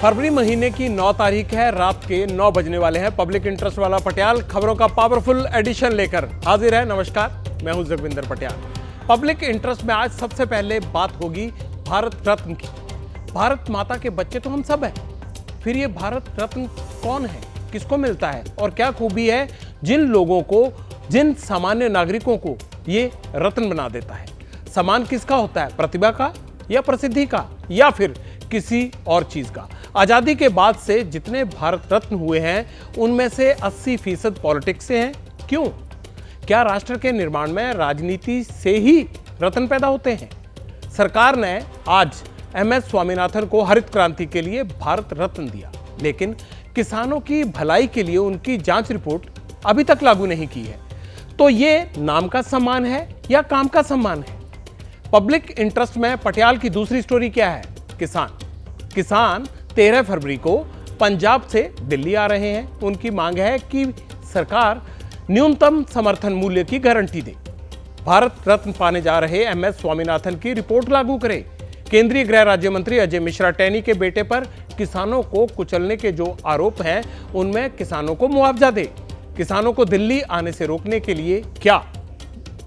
फरवरी महीने की 9 तारीख है, रात के 9 बजने वाले हैं। पब्लिक इंटरेस्ट वाला पटियाल खबरों का पावरफुल एडिशन लेकर हाजिर है। नमस्कार, मैं हूं जगविंदर पटियाल। पब्लिक इंटरेस्ट में आज सबसे पहले बात होगी भारत रत्न की। भारत माता के बच्चे तो हम सब हैं, फिर ये भारत रत्न कौन है, किसको मिलता है और क्या खूबी है जिन लोगों को, जिन सामान्य नागरिकों को ये रत्न बना देता है। सम्मान किसका होता है, प्रतिभा का या प्रसिद्धि का या फिर किसी और चीज का। आजादी के बाद से जितने भारत रत्न हुए हैं उनमें से 80% पॉलिटिक्स से हैं। क्यों? क्या राष्ट्र के निर्माण में राजनीति से ही रत्न पैदा होते हैं? सरकार ने आज MS स्वामीनाथन को हरित क्रांति के लिए भारत रत्न दिया, लेकिन किसानों की भलाई के लिए उनकी जांच रिपोर्ट अभी तक लागू नहीं की है। तो ये नाम का सम्मान है या काम का सम्मान है? पब्लिक इंटरेस्ट में पटियाल की दूसरी स्टोरी क्या है? किसान 13 फरवरी को पंजाब से दिल्ली आ रहे हैं। उनकी मांग है कि सरकार न्यूनतम समर्थन मूल्य की गारंटी दे, भारत रत्न पाने जा रहे MS स्वामीनाथन की रिपोर्ट लागू करे। केंद्रीय गृह राज्य मंत्री अजय मिश्रा टेनी के बेटे पर किसानों को कुचलने के जो आरोप हैं उनमें किसानों को मुआवजा दे। किसानों को दिल्ली आने से रोकने के लिए क्या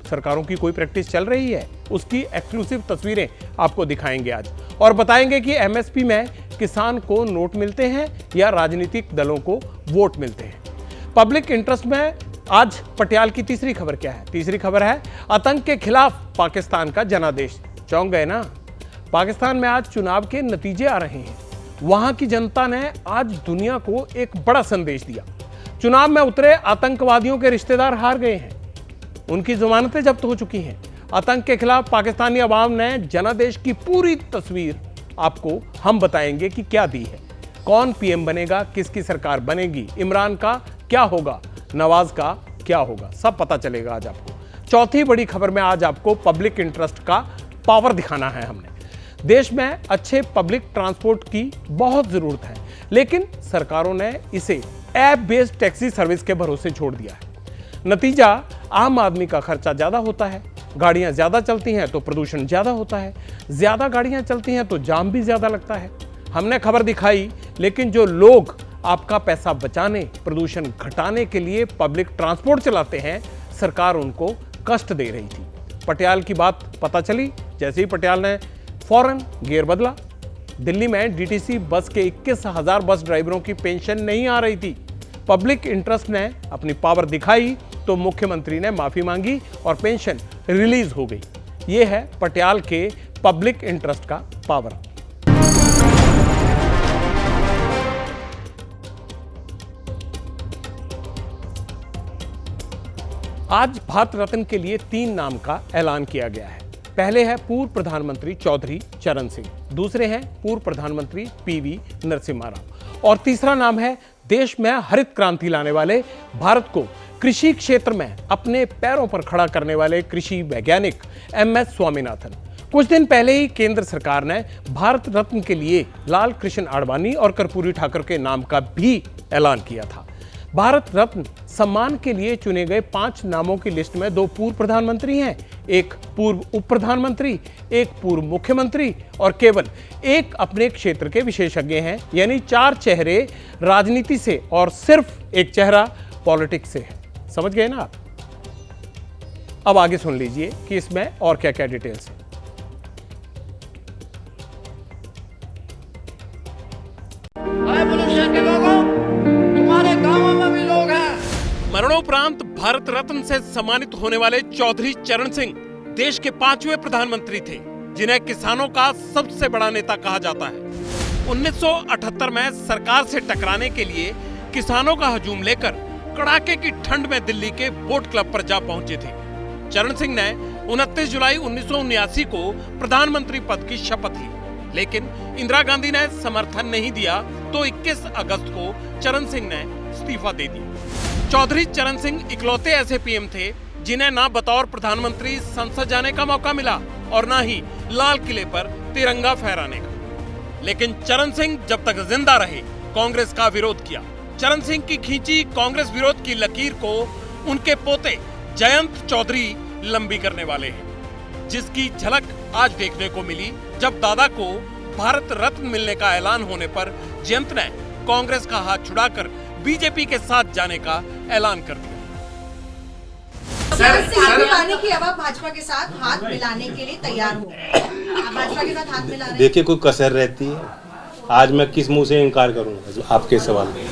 सरकारों की कोई प्रैक्टिस चल रही है? उसकी एक्सक्लूसिव तस्वीरें आपको दिखाएंगे आज और बताएंगे कि MSP में किसान को नोट मिलते हैं या राजनीतिक दलों को वोट मिलते हैं। पब्लिक इंटरेस्ट में आज पटियाल की तीसरी खबर क्या है? तीसरी खबर है आतंक के खिलाफ पाकिस्तान का जनादेश। चौंक गए ना? पाकिस्तान में आज चुनाव के नतीजे आ रहे हैं। वहां की जनता ने आज दुनिया को एक बड़ा संदेश दिया। चुनाव में उतरे आतंकवादियों के रिश्तेदार हार गए हैं, उनकी जमानतें जब्त हो चुकी हैं। आतंक के खिलाफ पाकिस्तानी अवाम ने जनादेश की पूरी तस्वीर आपको हम बताएंगे कि क्या दी है। कौन PM बनेगा, किसकी सरकार बनेगी, इमरान का क्या होगा, नवाज का क्या होगा, सब पता चलेगा आज आपको। चौथी बड़ी खबर में आज आपको पब्लिक इंटरेस्ट का पावर दिखाना है हमने। देश में अच्छे पब्लिक ट्रांसपोर्ट की बहुत जरूरत है, लेकिन सरकारों ने इसे ऐप बेस्ड टैक्सी सर्विस के भरोसे छोड़ दिया है। नतीजा, आम आदमी का खर्चा ज्यादा होता है, गाड़ियां ज्यादा चलती हैं तो प्रदूषण ज्यादा होता है, ज्यादा गाड़ियां चलती हैं तो जाम भी ज्यादा लगता है। हमने खबर दिखाई, लेकिन जो लोग आपका पैसा बचाने, प्रदूषण घटाने के लिए पब्लिक ट्रांसपोर्ट चलाते हैं, सरकार उनको कष्ट दे रही थी। पटियाल की बात पता चली, जैसे ही पटियाल ने फौरन गियर बदला। दिल्ली में DTC बस के 21,000 बस ड्राइवरों की पेंशन नहीं आ रही थी। पब्लिक इंटरेस्ट ने अपनी पावर दिखाई तो मुख्यमंत्री ने माफी मांगी और पेंशन रिलीज हो गई। यह है पटियाल के पब्लिक इंटरेस्ट का पावर। आज भारत रत्न के लिए 3 नाम का ऐलान किया गया है। पहले है पूर्व प्रधानमंत्री चौधरी चरण सिंह, दूसरे हैं पूर्व प्रधानमंत्री PV नरसिम्हा राव और तीसरा नाम है देश में हरित क्रांति लाने वाले, भारत को कृषि क्षेत्र में अपने पैरों पर खड़ा करने वाले कृषि वैज्ञानिक MS स्वामीनाथन। कुछ दिन पहले ही केंद्र सरकार ने भारत रत्न के लिए लाल कृष्ण आडवाणी और कर्पूरी ठाकुर के नाम का भी ऐलान किया था। भारत रत्न सम्मान के लिए चुने गए 5 नामों की लिस्ट में 2 पूर्व प्रधानमंत्री हैं, एक पूर्व उप प्रधानमंत्री, एक पूर्व मुख्यमंत्री और केवल एक अपने क्षेत्र के विशेषज्ञ हैं। यानी 4 चेहरे राजनीति से और सिर्फ एक चेहरा पॉलिटिक्स से है। समझ गए ना आप? अब आगे सुन लीजिए कि इसमें और क्या क्या डिटेल्स है। मरणोपरांत भारत रत्न से सम्मानित होने वाले चौधरी चरण सिंह देश के 5वें प्रधानमंत्री थे, जिन्हें किसानों का सबसे बड़ा नेता कहा जाता है। 1978 में सरकार से टकराने के लिए किसानों का हजूम लेकर कड़ाके की ठंड में दिल्ली के बोट क्लब पर जा पहुंचे थे। चरण सिंह ने 29 जुलाई 1979 को प्रधानमंत्री पद की शपथ ली, लेकिन इंदिरा गांधी ने समर्थन नहीं दिया तो 21 अगस्त को चरण सिंह ने इस्तीफा दे दिया। चौधरी चरण सिंह इकलौते ऐसे PM थे जिन्हें ना बतौर प्रधानमंत्री संसद जाने का मौका मिला और ना ही लाल किले पर तिरंगा फहराने का। लेकिन चरण सिंह जब तक जिंदा रहे, कांग्रेस का विरोध किया। चरण सिंह की खींची कांग्रेस विरोध की लकीर को उनके पोते जयंत चौधरी लंबी करने वाले हैं, जिसकी झलक आज देखने को मिली जब दादा को भारत रत्न मिलने का ऐलान होने पर जयंत ने कांग्रेस का हाथ छुड़ाकर बीजेपी के साथ जाने का ऐलान कर दिया। मिलाने की अब आप भाजपा के साथ हाथ मिलाने के लिए तैयार हो? आप भाजपा के साथ हाथ मिला रहे हैं? देखिए, कोई कसर रहती है। आज मैं किस मुंह से इनकार करूंगा आपके सवाल में।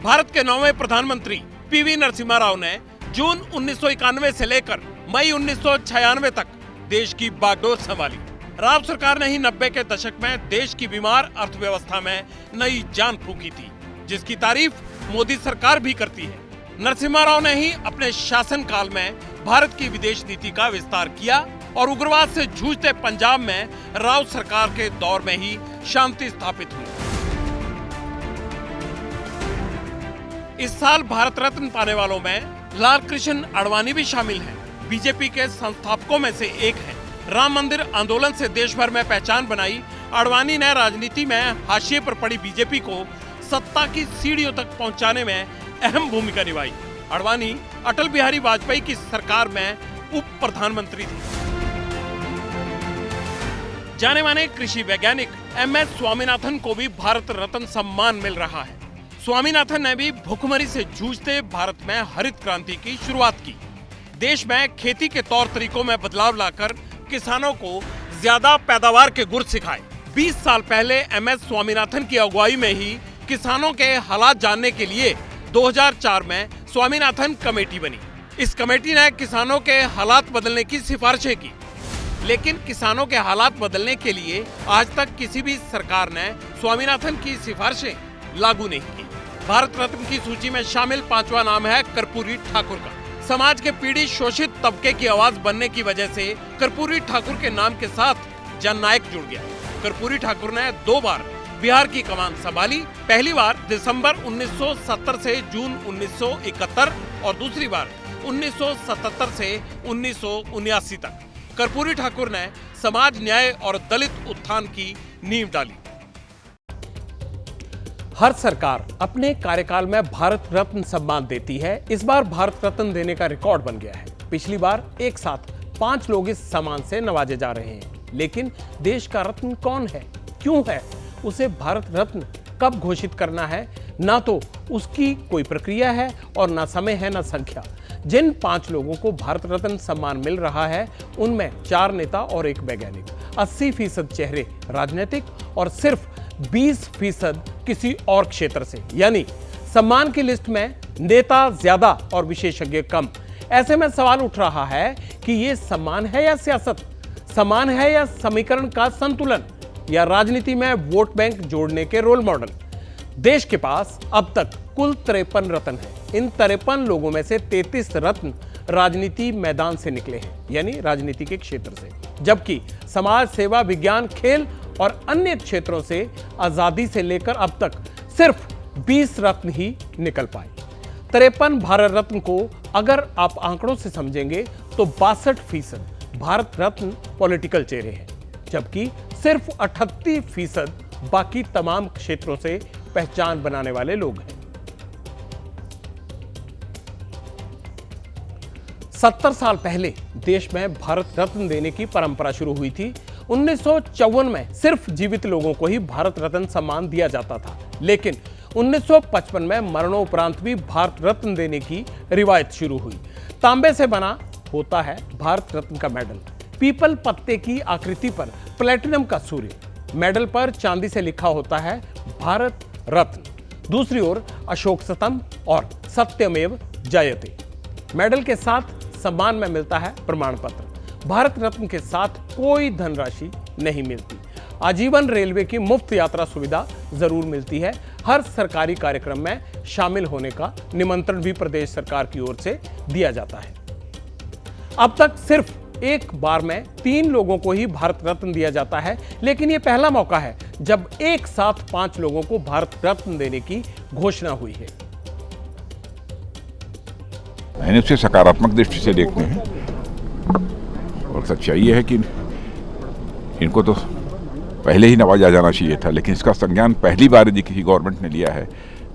भारत के 9वें प्रधानमंत्री पीवी नरसिम्हा राव ने जून 1991 से लेकर मई 1996 तक देश की बागडोर संभाली। राव सरकार ने ही 90 के दशक में देश की बीमार अर्थव्यवस्था में नई जान फूंकी थी, जिसकी तारीफ मोदी सरकार भी करती है। नरसिम्हा राव ने ही अपने शासनकाल में भारत की विदेश नीति का विस्तार किया और उग्रवाद से जूझते पंजाब में राव सरकार के दौर में ही शांति स्थापित हुई। इस साल भारत रत्न पाने वालों में लाल कृष्ण आडवाणी भी शामिल हैं। बीजेपी के संस्थापकों में से एक हैं। राम मंदिर आंदोलन से देश भर में पहचान बनाई आडवाणी ने राजनीति में हाशिए पर पड़ी बीजेपी को सत्ता की सीढ़ियों तक पहुंचाने में अहम भूमिका निभाई। आडवाणी अटल बिहारी वाजपेयी की सरकार में उप प्रधानमंत्री थे। जाने माने कृषि वैज्ञानिक MS स्वामीनाथन को भी भारत रत्न सम्मान मिल रहा है। स्वामीनाथन ने भी भुखमरी से जूझते भारत में हरित क्रांति की शुरुआत की। देश में खेती के तौर तरीकों में बदलाव लाकर किसानों को ज्यादा पैदावार के गुर सिखाए। 20 साल पहले MS स्वामीनाथन की अगुवाई में ही किसानों के हालात जानने के लिए 2004 में स्वामीनाथन कमेटी बनी। इस कमेटी ने किसानों के हालात बदलने की सिफारिशें की, लेकिन किसानों के हालात बदलने के लिए आज तक किसी भी सरकार ने स्वामीनाथन की सिफारिशें लागू नहीं की। भारत रत्न की सूची में शामिल 5वां नाम है कर्पूरी ठाकुर का। समाज के पीड़ित शोषित तबके की आवाज बनने की वजह से कर्पूरी ठाकुर के नाम के साथ जननायक जुड़ गया। कर्पूरी ठाकुर ने 2 बार बिहार की कमान संभाली। पहली बार दिसंबर 1970 से जून 1971 और दूसरी बार 1977 से 1979 तक कर्पूरी ठाकुर ने समाज न्याय और दलित उत्थान की नींव डाली। हर सरकार अपने कार्यकाल में भारत रत्न सम्मान देती है। इस बार भारत रत्न देने का रिकॉर्ड बन गया है। पिछली बार एक साथ 5 लोग इस सम्मान से नवाजे जा रहे हैं, लेकिन देश का रत्न कौन है, क्यों है, उसे भारत रत्न कब घोषित करना है, ना तो उसकी कोई प्रक्रिया है और ना समय है ना संख्या। जिन 5 लोगों को भारत रत्न सम्मान मिल रहा है उनमें 4 नेता और 1 वैज्ञानिक। 80% चेहरे राजनीतिक और सिर्फ 20% किसी और क्षेत्र से, यानी सम्मान की लिस्ट में नेता ज्यादा और विशेषज्ञ कम। ऐसे में सवाल उठ रहा है कि ये सम्मान है या सियासत, सम्मान है या समीकरण का संतुलन, या राजनीति में वोट बैंक जोड़ने के रोल मॉडल। देश के पास अब तक कुल 53 रत्न हैं। इन 53 लोगों में से 33 रत्न राजनीति मैदान से निकले हैं, यानी राजनीति के क्षेत्र से, जबकि समाज सेवा, विज्ञान, खेल और अन्य क्षेत्रों से आजादी से लेकर अब तक सिर्फ 20 रत्न ही निकल पाए। 53 भारत रत्न को अगर आप आंकड़ों से समझेंगे तो 62% भारत रत्न पॉलिटिकल चेहरे हैं, जबकि सिर्फ 38% बाकी तमाम क्षेत्रों से पहचान बनाने वाले लोग हैं। 70 साल पहले देश में भारत रत्न देने की परंपरा शुरू हुई थी। 1954 में सिर्फ जीवित लोगों को ही भारत रत्न सम्मान दिया जाता था, लेकिन 1955 में मरणोपरांत भी भारत रत्न देने की रिवायत शुरू हुई। तांबे से बना होता है भारत रत्न का मेडल। पीपल पत्ते की आकृति पर प्लेटिनम का सूर्य, मेडल पर चांदी से लिखा होता है भारत रत्न। दूसरी ओर अशोक स्तंभ और सत्यमेव जयते। मेडल के साथ सम्मान में मिलता है प्रमाण पत्र। भारत रत्न के साथ कोई धनराशि नहीं मिलती। आजीवन रेलवे की मुफ्त यात्रा सुविधा जरूर मिलती है। हर सरकारी कार्यक्रम में शामिल होने का निमंत्रण भी प्रदेश सरकार की ओर से दिया जाता है। अब तक सिर्फ एक बार में 3 लोगों को ही भारत रत्न दिया जाता है, लेकिन यह पहला मौका है जब एक साथ 5 लोगों को भारत रत्न देने की घोषणा हुई है। मैंने उसे सकारात्मक दृष्टि से देखते हैं और सच्चाई ये है कि इनको तो पहले ही नवाजा जाना चाहिए था, लेकिन इसका संज्ञान पहली बार यदि किसी गवर्नमेंट ने लिया है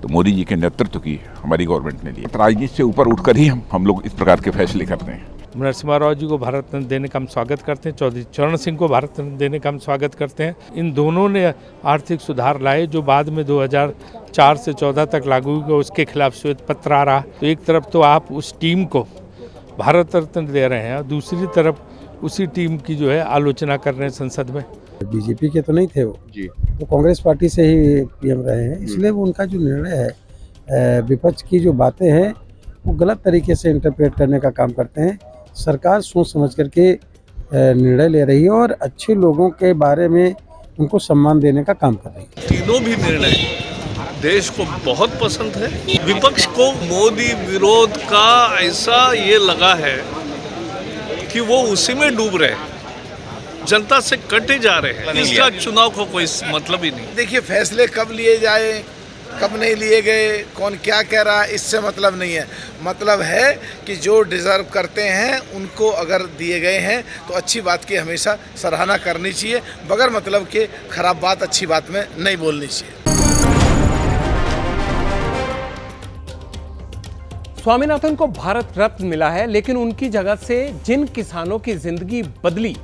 तो मोदी जी के नेतृत्व की हमारी गवर्नमेंट ने लिया। राजनीति से ऊपर उठकर ही हम लोग इस प्रकार के फैसले करते हैं। नरसिम्हा राव जी को भारत रत्न देने का हम स्वागत करते हैं, चौधरी चरण सिंह को भारत रत्न देने का हम स्वागत करते हैं। इन दोनों ने आर्थिक सुधार लाए जो बाद में 2004 से 14 तक लागू हुए, उसके खिलाफ श्वेत पत्र आ रहा। तो एक तरफ तो आप उस टीम को भारत रत्न दे रहे हैं और दूसरी तरफ उसी टीम की जो है आलोचना कर रहे हैं संसद में। बीजेपी के तो नहीं थे वो जी, तो कांग्रेस पार्टी से ही पीएम रहे हैं, इसलिए वो उनका जो निर्णय है, विपक्ष की जो बातें हैं वो गलत तरीके से इंटरप्रेट करने का काम करते हैं। सरकार सोच समझ करके निर्णय ले रही है और अच्छे लोगों के बारे में उनको सम्मान देने का काम कर रही है। तीनों भी निर्णय देश को बहुत पसंद है। विपक्ष को मोदी विरोध का ऐसा ये लगा है कि वो उसी में डूब रहे हैं, जनता से कटे जा रहे हैं। इसका चुनाव को कोई मतलब ही नहीं। देखिए, फैसले कब लिए जाए, कब नहीं लिए गए, कौन क्या कह रहा है, इससे मतलब नहीं है। मतलब है कि जो डिज़र्व करते हैं उनको अगर दिए गए हैं तो अच्छी बात की हमेशा सराहना करनी चाहिए, बगैर मतलब के खराब बात अच्छी बात में नहीं बोलनी चाहिए। स्वामीनाथन को भारत रत्न मिला है, लेकिन उनकी जगह से जिन किसानों की जिंदगी बदली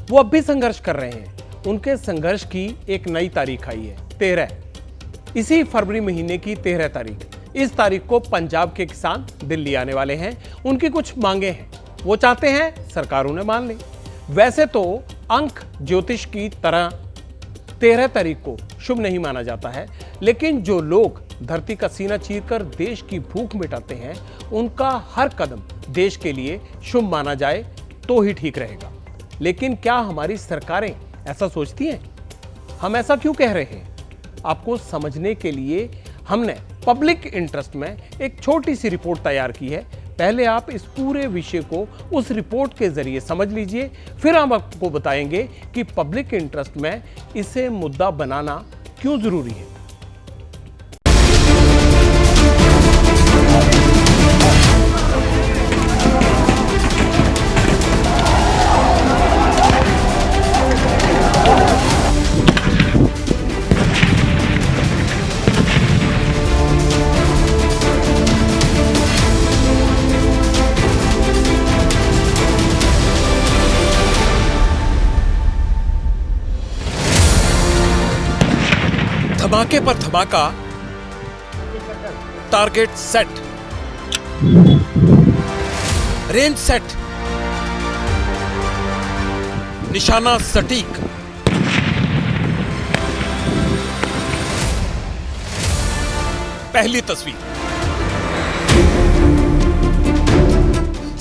वो अब भी संघर्ष कर रहे हैं। उनके संघर्ष की एक नई तारीख आई है, 13। इसी फरवरी महीने की 13 तारीख। इस तारीख को पंजाब के किसान दिल्ली आने वाले हैं। उनकी कुछ मांगे हैं, वो चाहते हैं सरकार उन्हें मान ले। वैसे तो अंक ज्योतिष की तरह 13 तारीख को शुभ नहीं माना जाता है, लेकिन जो लोग धरती का सीना चीरकर देश की भूख मिटाते हैं, उनका हर कदम देश के लिए शुभ माना जाए तो ही ठीक रहेगा। लेकिन क्या हमारी सरकारें ऐसा सोचती हैं? हम ऐसा क्यों कह रहे हैं? आपको समझने के लिए हमने पब्लिक इंटरेस्ट में एक छोटी सी रिपोर्ट तैयार की है। पहले आप इस पूरे विषय को उस रिपोर्ट के जरिए समझ लीजिए, फिर हम आपको बताएंगे कि पब्लिक इंटरेस्ट में इसे मुद्दा बनाना क्यों जरूरी है। धमाके पर धमाका, टारगेट सेट, रेंज सेट, निशाना सटीक। पहली तस्वीर,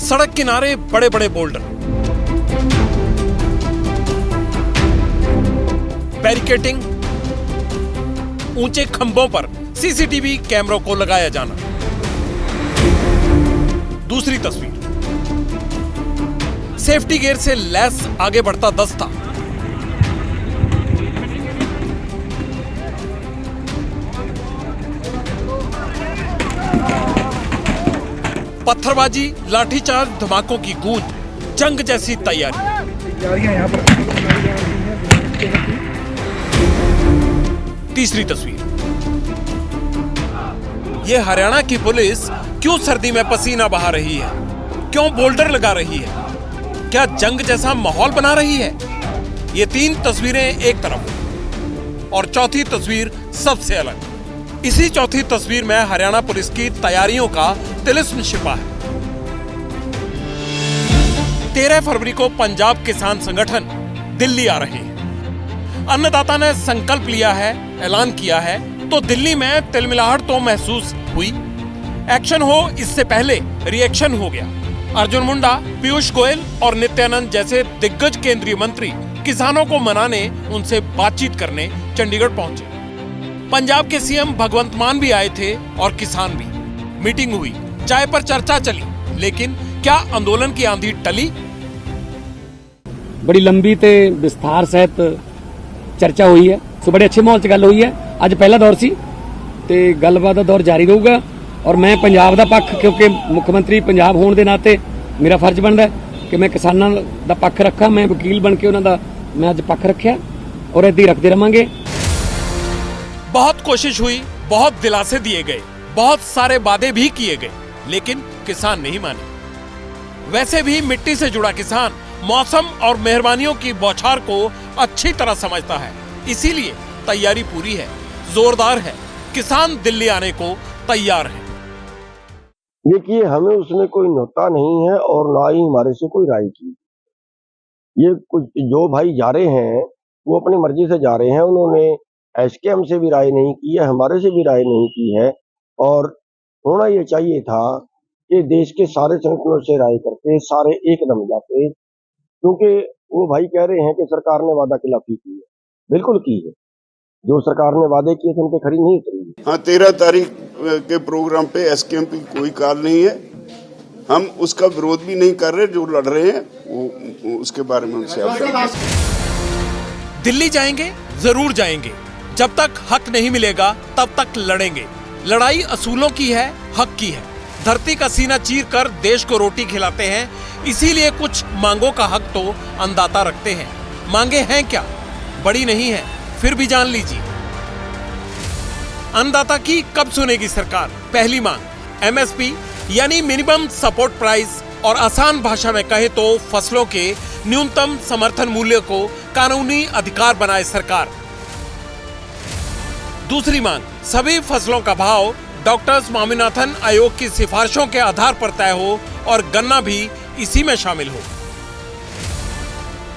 सड़क किनारे बड़े बड़े बोल्डर, बैरिकेटिंग, ऊंचे खंभों पर सीसीटीवी कैमरों को लगाया जाना। दूसरी तस्वीर, सेफ्टी गियर से लैस आगे बढ़ता दस्ता, पत्थरबाजी, लाठीचार्ज, धमाकों की गूंज, जंग जैसी तैयारी। यहां पर तीसरी तस्वीर, यह हरियाणा की पुलिस क्यों सर्दी में पसीना बहा रही है, क्यों बोल्डर लगा रही है, क्या जंग जैसा माहौल बना रही है। ये तीन तस्वीरें एक तरफ और चौथी तस्वीर सबसे अलग। इसी चौथी तस्वीर में हरियाणा पुलिस की तैयारियों का तिलिस्म छिपा है। 13 फरवरी को पंजाब किसान संगठन दिल्ली आ रहे हैं। अन्नदाता ने संकल्प लिया है, ऐलान किया है, तो दिल्ली में तिलमिलाहट तो महसूस हुई। एक्शन हो इससे पहले रिएक्शन हो गया। अर्जुन मुंडा, पीयूष गोयल और नित्यानंद जैसे दिग्गज केंद्रीय मंत्री किसानों को मनाने, उनसे बातचीत करने चंडीगढ़ पहुंचे। पंजाब के सीएम भगवंत मान भी आए थे और किसान भी। मीटिंग हुई, चाय पर चर्चा चली, लेकिन क्या आंदोलन की आंधी टली? बड़ी लंबी ते विस्तार सहित चर्चा हुई है, सो बड़े अच्छे माहौल च गल हुई है। अज पहला दौर सी ते गलबात दा दौर जारी रहूगा और मैं पंजाब दा पक्ष, क्योंकि मुख्यमंत्री पंजाब होने के नाते मेरा फर्ज बनता है कि मैं किसानों दा पक्ष रखा। मैं वकील बन के उन्हां दा मैं अज पक्ष रखा और इदां ही रखते रहांगे। बहुत कोशिश हुई, बहुत दिलासे दिए गए, बहुत सारे वादे भी किए गए, लेकिन किसान नहीं माने। वैसे भी मिट्टी से जुड़ा किसान मौसम और मेहरबानियों की बौछार को अच्छी तरह समझता है, इसीलिए तैयारी पूरी है, जोरदार है। किसान दिल्ली आने को तैयार है। देखिए, हमें उसमें कोई न्योता नहीं है और ना ही हमारे से कोई राय की। ये कुछ जो भाई जा रहे हैं वो अपनी मर्जी से जा रहे हैं, उन्होंने एसकेएम से भी राय नहीं की है, हमारे से भी राय नहीं की है। और होना ये चाहिए था कि देश के सारे संगठनों से राय करके सारे एक दम जाते, क्योंकि वो भाई कह रहे हैं कि सरकार ने वादा खिलाफी की है। बिल्कुल की है, जो सरकार ने वादे किए थे उन पे खरी नहीं उतरी। हाँ, 13 तारीख के प्रोग्राम पे एसकेएम की कोई कॉल नहीं है, हम उसका विरोध भी नहीं कर रहे। जो लड़ रहे हैं वो उसके बारे में उनसे दिल्ली जाएंगे, जरूर जाएंगे। जब तक हक नहीं मिलेगा तब तक लड़ेंगे। लड़ाई असूलों की है, हक की है। धरती का सीना चीर कर देश को रोटी खिलाते हैं, इसीलिए कुछ मांगों का हक तो अन्नदाता रखते हैं। मांगे हैं क्या? बड़ी नहीं है, फिर भी जान लीजिए। अन्नदाता की कब सुनेगी सरकार? पहली मांग एमएसपी यानी मिनिमम सपोर्ट प्राइस, और आसान भाषा में कहे तो फसलों के न्यूनतम समर्थन मूल्य को कानूनी अधिकार बनाए सरकार। दूसरी मांग सभी फसलों का भाव डॉक्टर स्वामीनाथन आयोग की सिफारिशों के आधार पर तय हो और गन्ना भी इसी में शामिल हो।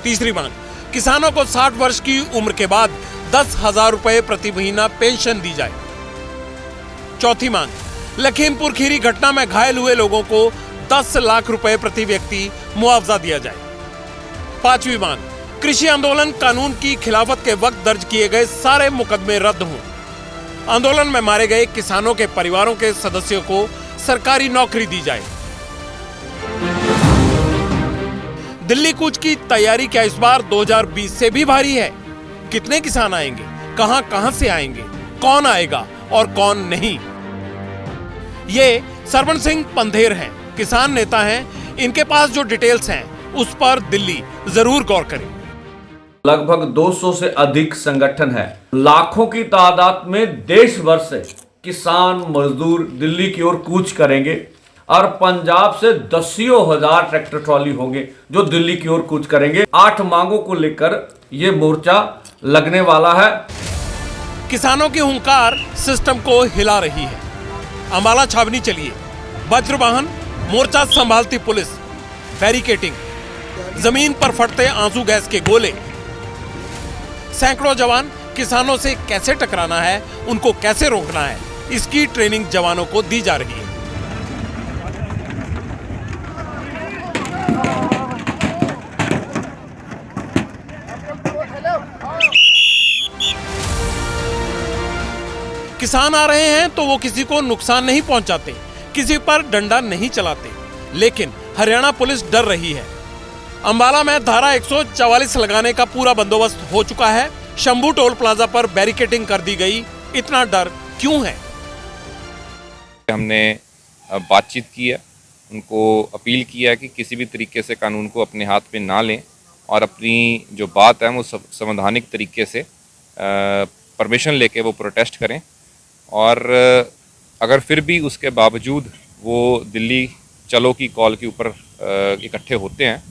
तीसरी मांग किसानों को 60 वर्ष की उम्र के बाद 10,000 रुपए प्रति महीना पेंशन दी जाए। चौथी मांग लखीमपुर खीरी घटना में घायल हुए लोगों को 10 लाख रुपए प्रति व्यक्ति मुआवजा दिया जाए। पांचवी मांग कृषि आंदोलन कानून की खिलाफत के वक्त दर्ज किए गए सारे मुकदमे रद्द हों। आंदोलन में मारे गए किसानों के परिवारों के सदस्यों को सरकारी नौकरी दी जाए। दिल्ली कूच की तैयारी क्या इस बार 2020 से भी भारी है? कितने किसान आएंगे, कहां से आएंगे, कौन आएगा और कौन नहीं? ये सरवण सिंह पंधेर हैं, किसान नेता हैं। इनके पास जो डिटेल्स हैं उस पर दिल्ली जरूर गौर करें। लगभग 200 से अधिक संगठन है, लाखों की तादाद में देश भर से किसान मजदूर दिल्ली की ओर कूच करेंगे और पंजाब से दसियों हजार ट्रैक्टर ट्रॉली होंगे जो दिल्ली की ओर कूच करेंगे। 8 मांगों को लेकर ये मोर्चा लगने वाला है। किसानों की हुंकार सिस्टम को हिला रही है। अंबाला छावनी चलिए, वज्र वाहन, मोर्चा संभालती पुलिस, बैरिकेटिंग, जमीन पर फटते आंसू गैस के गोले। सैकड़ों जवान किसानों से कैसे टकराना है, उनको कैसे रोकना है, इसकी ट्रेनिंग जवानों को दी जा रही है। किसान आ रहे हैं तो वो किसी को नुकसान नहीं पहुंचाते, किसी पर डंडा नहीं चलाते, लेकिन हरियाणा पुलिस डर रही है। अंबाला में धारा 144 लगाने का पूरा बंदोबस्त हो चुका है। शंभू टोल प्लाजा पर बैरिकेटिंग कर दी गई। इतना डर क्यों है? हमने बातचीत की है, उनको अपील किया है कि किसी भी तरीके से कानून को अपने हाथ में ना लें और अपनी जो बात है वो संवैधानिक तरीके से परमिशन लेके वो प्रोटेस्ट करें। और अगर फिर भी उसके बावजूद वो दिल्ली चलो की कॉल के ऊपर इकट्ठे होते हैं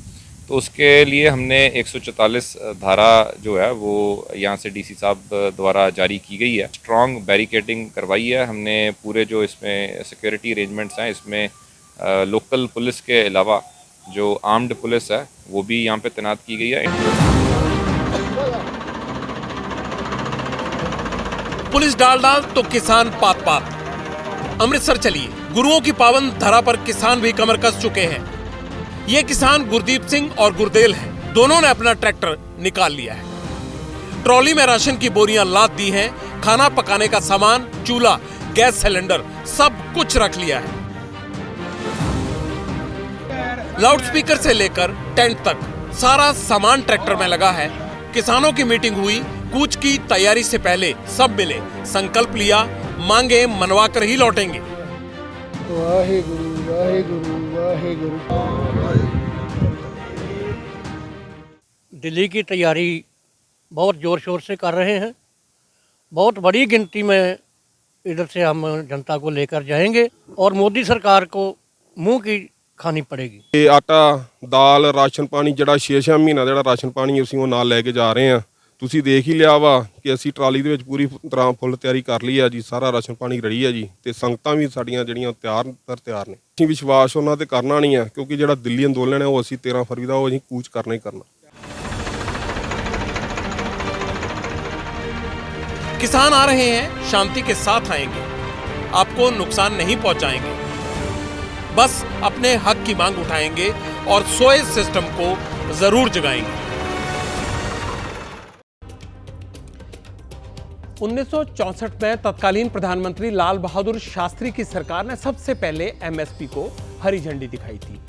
तो उसके लिए हमने 144 धारा जो है वो यहाँ से डीसी साहब द्वारा जारी की गई है। स्ट्रॉन्ग बैरिकेडिंग करवाई है हमने। पूरे जो इसमें सिक्योरिटी अरेंजमेंट्स हैं इसमें लोकल पुलिस के अलावा जो आर्म्ड पुलिस है वो भी यहाँ पे तैनात की गई है। पुलिस डाल तो किसान पात। अमृतसर चलिए, गुरुओं की पावन धरा पर किसान भी कमर कस चुके हैं। ये किसान गुरदीप सिंह और गुरदेल हैं। दोनों ने अपना ट्रैक्टर निकाल लिया है। ट्रॉली में राशन की बोरियां लाद दी हैं। खाना पकाने का सामान, चूल्हा, गैस सिलेंडर सब कुछ रख लिया है। लाउडस्पीकर से लेकर टेंट तक सारा सामान ट्रैक्टर में लगा है। किसानों की मीटिंग हुई। कूच की तैयारी से पहले सब मिले, संकल्प लिया, मांगे मनवा कर ही लौटेंगे। वाहेगुरु वाहेगुरु वाहेगुरु। दिल्ली की तैयारी बहुत ज़ोर शोर से कर रहे हैं। बहुत बड़ी गिनती में इधर से हम जनता को लेकर जाएंगे और मोदी सरकार को मुंह की खानी पड़ेगी। ਇਹ ਆਟਾ ਦਾਲ ਰਾਸ਼ਨ ਪਾਣੀ ਜਿਹੜਾ 6-6 ਮਹੀਨਾ ਦਾ ਜਿਹੜਾ ਰਾਸ਼ਨ ਪਾਣੀ ਅਸੀਂ ਉਹ ਨਾਲ ਲੈ ਕੇ ਜਾ ਰਹੇ ਹਾਂ। ਤੁਸੀਂ ਦੇਖ ਹੀ ਲਿਆ ਵਾ ਕਿ ਅਸੀਂ ਟਰਾਲੀ ਦੇ ਵਿੱਚ ਪੂਰੀ ਤਰ੍ਹਾਂ ਫੁੱਲ ਤਿਆਰੀ ਕਰ ਲਈ ਆ ਜੀ। ਸਾਰਾ ਰਾਸ਼ਨ ਪਾਣੀ ਰੈਡੀ ਆ ਜੀ ਤੇ ਸੰਗਤਾਂ ਵੀ ਸਾਡੀਆਂ ਜਿਹੜੀਆਂ ਤਿਆਰ ਨੇ। ਅਸੀਂ ਵਿਸ਼ਵਾਸ ਉਹਨਾਂ ਤੇ ਕਰਨਾ ਨਹੀਂ ਆ ਕਿਉਂਕਿ ਜਿਹੜਾ ਦਿੱਲੀ ਅੰਦੋਲਨ ਹੈ ਉਹ ਅਸੀਂ 13 ਫਰਵਰੀ ਦਾ ਉਹ ਅਸੀਂ ਕੂਚ ਕਰਨਾ ਹੀ ਕਰਨਾ। किसान आ रहे हैं, शांति के साथ आएंगे, आपको नुकसान नहीं पहुंचाएंगे, बस अपने हक की मांग उठाएंगे और सोए सिस्टम को जरूर जगाएंगे। 1964 में तत्कालीन प्रधानमंत्री लाल बहादुर शास्त्री की सरकार ने सबसे पहले एमएसपी को हरी झंडी दिखाई थी।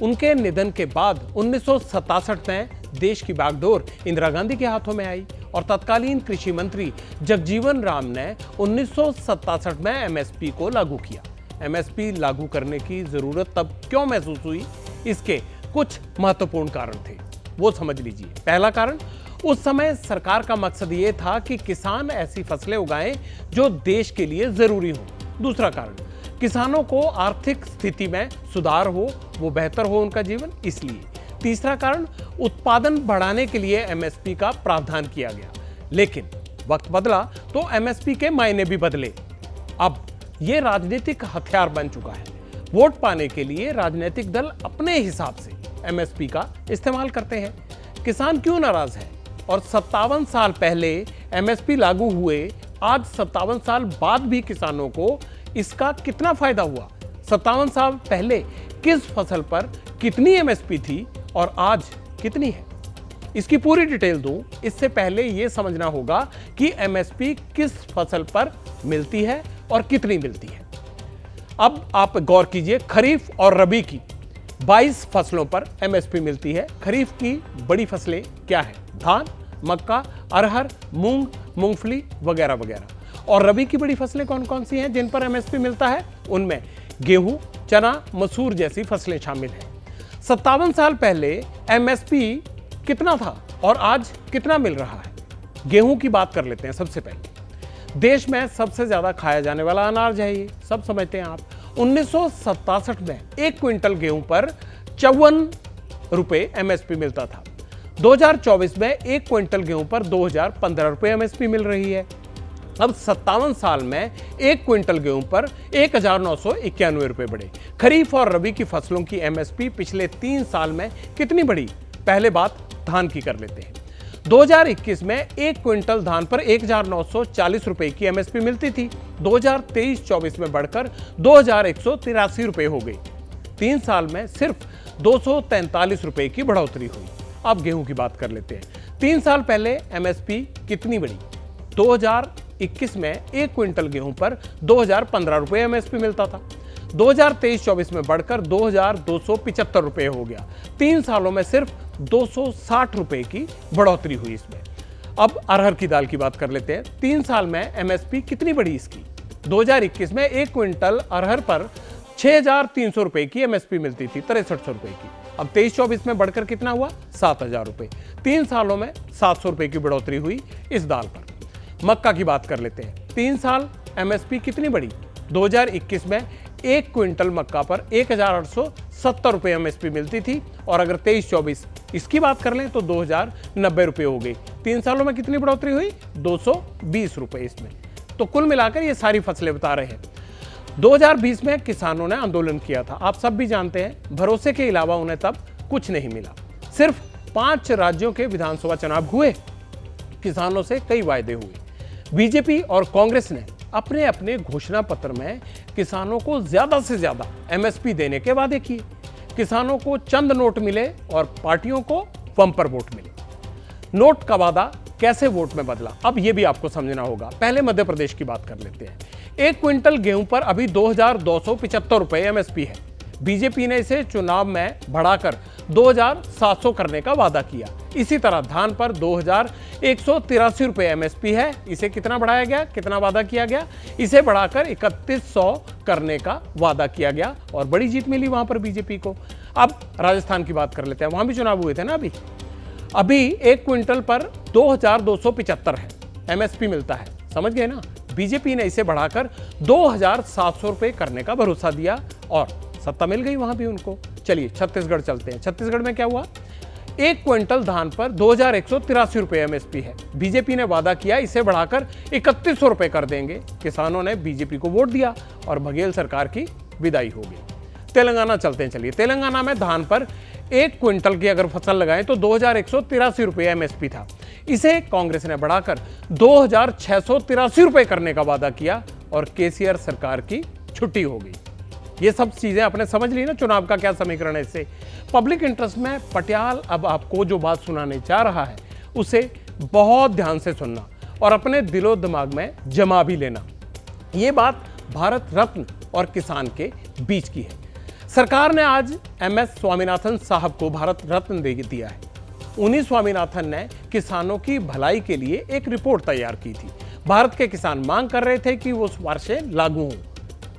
उनके निधन के बाद 1967 में देश की बागडोर इंदिरा गांधी के हाथों में आई और तत्कालीन कृषि मंत्री जगजीवन राम ने 1967 में एमएसपी को लागू किया। एमएसपी लागू करने की जरूरत तब क्यों महसूस हुई, इसके कुछ महत्वपूर्ण कारण थे, वो समझ लीजिए। पहला कारण, उस समय सरकार का मकसद ये था कि किसान ऐसी फसलें उगाएं जो देश के लिए जरूरी हो। दूसरा कारण, किसानों को आर्थिक स्थिति में सुधार हो, वो बेहतर हो उनका जीवन, इसलिए। तीसरा कारण, उत्पादन बढ़ाने के लिए एमएसपी का प्रावधान किया गया। लेकिन वक्त बदला तो एमएसपी के मायने भी बदले। अब ये राजनीतिक हथियार बन चुका है। वोट पाने के लिए राजनीतिक दल अपने हिसाब से एमएसपी का इस्तेमाल करते हैं। किसान क्यों नाराज है? और 57 साल पहले एमएसपी लागू हुए, आज 57 साल बाद भी किसानों को इसका कितना फायदा हुआ? 57 साल पहले किस फसल पर कितनी एमएसपी थी और आज कितनी है? इसकी पूरी डिटेल दूं, इससे पहले यह समझना होगा कि एमएसपी किस फसल पर मिलती है और कितनी मिलती है। अब आप गौर कीजिए, खरीफ और रबी की 22 फसलों पर एमएसपी मिलती है। खरीफ की बड़ी फसलें क्या है? धान, मक्का, अरहर, मूंग, मूंगफली वगैरह वगैरह। और रबी की बड़ी फसलें कौन कौन सी हैं जिन पर एमएसपी मिलता है? उनमें गेहूं, चना, मसूर जैसी फसलें शामिल हैं। 57 साल पहले एमएसपी कितना था और आज कितना मिल रहा है? गेहूं की बात कर लेते हैं सबसे पहले। देश में सबसे ज्यादा खाया जाने वाला अनाज है, ये सब समझते हैं आप। 1967 में 1 क्विंटल गेहूं पर 54 रुपए एमएसपी मिलता था। 2024 में 1 क्विंटल गेहूं पर 2015 रुपए एमएसपी मिल रही है। अब 57 साल में 1 क्विंटल गेहूं पर 1991 रुपए बढ़े। खरीफ और रबी की फसलों की एमएसपी पिछले 3 साल में कितनी बढ़ी? पहले बात धान की कर लेते हैं। 2021 में 1 क्विंटल धान पर 1940 रुपए की एमएसपी मिलती थी। 2023-24 में बढ़कर 2183 रुपए हो गई। 3 साल में सिर्फ 243 रुपए की बढ़ोतरी हुई। अब गेहूं की बात कर लेते हैं। 3 साल पहले एमएसपी कितनी बढ़ी? 2021 में 1 क्विंटल गेहूं पर 2015 रुपए एमएसपी मिलता था। 2023-24 में बढ़कर 2275 रुपए हो गया। 3 सालों में सिर्फ 260 रुपए की बढ़ोतरी हुई इसमें। अब अरहर की दाल की बात कर लेते हैं। 3 साल में एमएसपी कितनी बढ़ी इसकी? 2021 में 1 क्विंटल अरहर पर 6300 रुपए की एमएसपी मिलती थी, 6300 रुपए की। अब 23-24 में बढ़कर कितना हुआ? 7000 रुपए। 3 सालों में 700 रुपए की बढ़ोतरी हुई इस दाल पर। मक्का की बात कर लेते हैं। 3 साल एमएसपी कितनी बढ़ी? 2021 में 1 क्विंटल मक्का पर 1870 रुपए एमएसपी मिलती थी और अगर 23-24 इसकी बात कर लें तो 2090 रुपए हो गई। 3 सालों में कितनी बढ़ोतरी हुई? 220 रुपए इसमें। तो कुल मिलाकर ये सारी फसलें बता रहे हैं। 2020 में किसानों ने आंदोलन किया था, आप सब भी जानते हैं। भरोसे के अलावा उन्हें तब कुछ नहीं मिला। सिर्फ 5 राज्यों के विधानसभा चुनाव हुए, किसानों से कई वायदे हुए। बीजेपी और कांग्रेस ने अपने अपने घोषणा पत्र में किसानों को ज्यादा से ज्यादा एमएसपी देने के वादे किए। किसानों को चंद नोट मिले और पार्टियों को बम्पर वोट मिले। नोट का वादा कैसे वोट में बदला, अब यह भी आपको समझना होगा। पहले मध्य प्रदेश की बात कर लेते हैं। 1 क्विंटल गेहूं पर अभी 2275 रुपए एमएसपी है। बीजेपी ने इसे चुनाव में बढ़ाकर 2700 करने का वादा किया। इसी तरह धान पर 2183 रुपए एमएसपी है, इसे कितना बढ़ाया गया, कितना वादा किया गया? इसे बढ़ाकर 3100 करने का वादा किया गया और बड़ी जीत मिली वहां पर बीजेपी को। अब राजस्थान की बात कर लेते हैं, वहां भी चुनाव हुए थे ना। अभी 1 क्विंटल पर 2275 है एमएसपी मिलता है, समझ गए ना। बीजेपी ने इसे बढ़ाकर 2700 रुपए करने का भरोसा दिया और सत्ता मिल गई वहां भी उनको। चलिए छत्तीसगढ़ चलते हैं। छत्तीसगढ़ में क्या हुआ? 1 क्विंटल धान पर 2183 रुपये एमएसपी है। बीजेपी ने वादा किया इसे बढ़ाकर 3100 रुपये कर देंगे। किसानों ने बीजेपी को वोट दिया और बघेल सरकार की विदाई हो गई। तेलंगाना चलते हैं। चलिए, तेलंगाना में धान पर 1 क्विंटल की अगर फसल लगाएं तो 2183 रुपये एमएसपी था। इसे कांग्रेस ने बढ़ाकर 2683 रुपये करने का वादा किया और केसीआर सरकार की छुट्टी हो गई। ये सब चीजें आपने समझ ली ना, चुनाव का क्या समीकरण है इससे। पब्लिक इंटरेस्ट में पटियाल अब आपको जो बात सुनाने जा रहा है उसे बहुत ध्यान से सुनना और अपने दिलो दिमाग में जमा भी लेना। ये बात भारत रत्न और किसान के बीच की है। सरकार ने आज MS स्वामीनाथन साहब को भारत रत्न दे दिया है। उन्हीं स्वामीनाथन ने किसानों की भलाई के लिए एक रिपोर्ट तैयार की थी। भारत के किसान मांग कर रहे थे कि वो उस वर्ष लागू हो।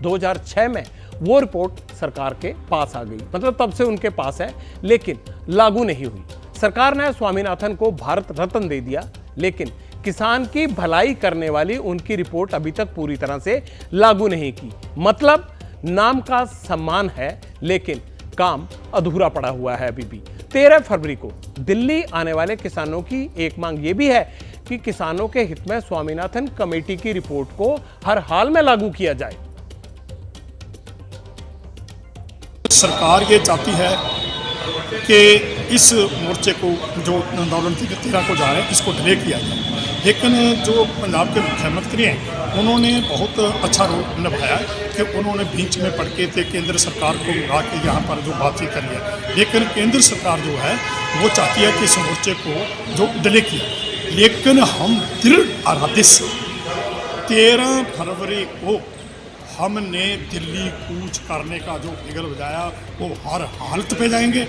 2006 में वो रिपोर्ट सरकार के पास आ गई, मतलब तब से उनके पास है, लेकिन लागू नहीं हुई। सरकार ने स्वामीनाथन को भारत रत्न दे दिया, लेकिन किसान की भलाई करने वाली उनकी रिपोर्ट अभी तक पूरी तरह से लागू नहीं की। मतलब नाम का सम्मान है, लेकिन काम अधूरा पड़ा हुआ है अभी भी। 13 फरवरी को दिल्ली आने वाले किसानों की एक मांग ये भी है कि किसानों के हित में स्वामीनाथन कमेटी की रिपोर्ट को हर हाल में लागू किया जाए। सरकार ये चाहती है कि इस मोर्चे को जो आंदोलन 13 को जा रहे हैं इसको डिले किया जाए, लेकिन जो पंजाब के मुख्यमंत्री हैं उन्होंने बहुत अच्छा रोल निभाया कि उन्होंने बीच में पढ़ के केंद्र सरकार को बुला के यहाँ पर जो बातचीत करी है, लेकिन केंद्र सरकार जो है वो चाहती है कि इस मोर्चे को जो डिले किया। लेकिन हम दृढ़ इरादे से 13 फरवरी को हमने दिल्ली कूच करने का जो बिगल बजाया वो हर हालत पे जाएंगे।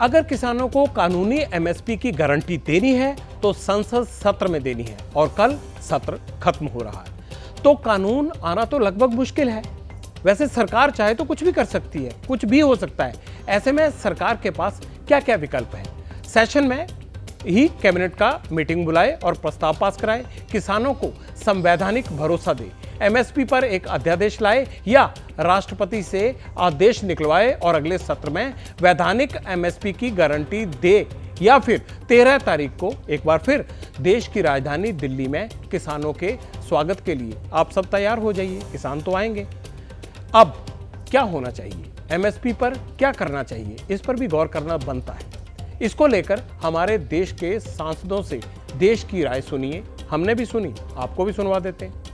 अगर किसानों को कानूनी एमएसपी की गारंटी देनी है तो संसद सत्र में देनी है, और कल सत्र खत्म हो रहा है, तो कानून आना तो लगभग मुश्किल है। वैसे सरकार चाहे तो कुछ भी कर सकती है, कुछ भी हो सकता है। ऐसे में सरकार के पास क्या क्या विकल्प है? सेशन में ही कैबिनेट का मीटिंग बुलाए और प्रस्ताव पास कराए, किसानों को संवैधानिक भरोसा दे, एमएसपी पर एक अध्यादेश लाए या राष्ट्रपति से आदेश निकलवाए और अगले सत्र में वैधानिक एमएसपी की गारंटी दे, या फिर 13 तारीख को एक बार फिर देश की राजधानी दिल्ली में किसानों के स्वागत के लिए आप सब तैयार हो जाइए। किसान तो आएंगे। अब क्या होना चाहिए, एमएसपी पर क्या करना चाहिए, इस पर भी गौर करना बनता है। इसको लेकर हमारे देश के सांसदों से देश की राय सुनिए। हमने भी सुनी, आपको भी सुनवा देते हैं।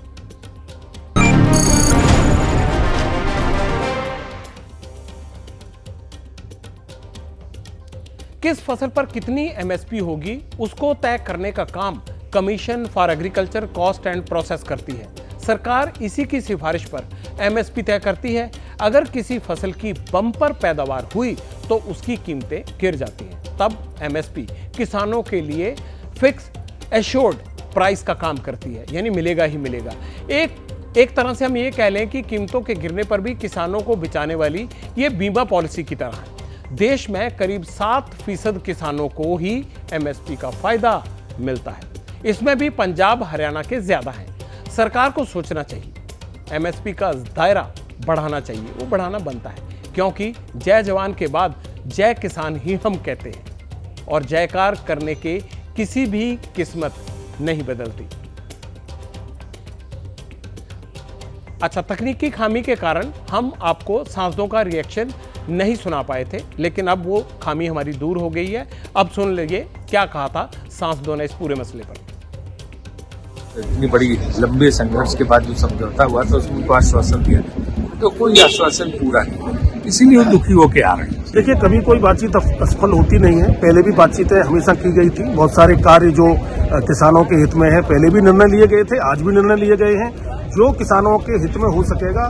किस फसल पर कितनी एमएसपी होगी उसको तय करने का काम commission for agriculture cost and process करती है। सरकार इसी की सिफारिश पर एमएसपी तय करती है। अगर किसी फसल की बम्पर पैदावार हुई तो उसकी कीमतें गिर जाती हैं, तब एमएसपी किसानों के लिए फिक्स एश्योर्ड प्राइस का काम करती है, यानी मिलेगा ही मिलेगा। एक तरह से हम ये कह लें कि कीमतों के गिरने पर भी किसानों को बचाने वाली ये बीमा पॉलिसी की तरह है। देश में करीब 7% किसानों को ही एमएसपी का फायदा मिलता है। इसमें भी पंजाब हरियाणा के ज्यादा हैं। सरकार को सोचना चाहिए, एमएसपी का दायरा बढ़ाना चाहिए। वो बढ़ाना बनता है, क्योंकि जय जवान के बाद जय किसान ही हम कहते हैं, और जयकार करने के किसी भी किस्मत नहीं बदलती। अच्छा, तकनीकी खामी के कारण हम आपको सांसदों का रिएक्शन नहीं सुना पाए थे, लेकिन अब वो खामी हमारी दूर हो गई है। अब सुन लीजिए क्या कहा था सांसदों ने इस पूरे मसले पर। इतनी बड़ी लंबे संघर्ष के बाद जो समझौता हुआ था उसमें उनको आश्वासन दिया था, तो कोई आश्वासन पूरा नहीं, इसीलिए वो दुखी होके आ रहे हैं। देखिए, कभी कोई बातचीत असफल होती नहीं है। पहले भी बातचीतें हमेशा की गई थी। बहुत सारे कार्य जो किसानों के हित में है, पहले भी निर्णय लिए गए थे, आज भी निर्णय लिए गए हैं। जो किसानों के हित में हो सकेगा,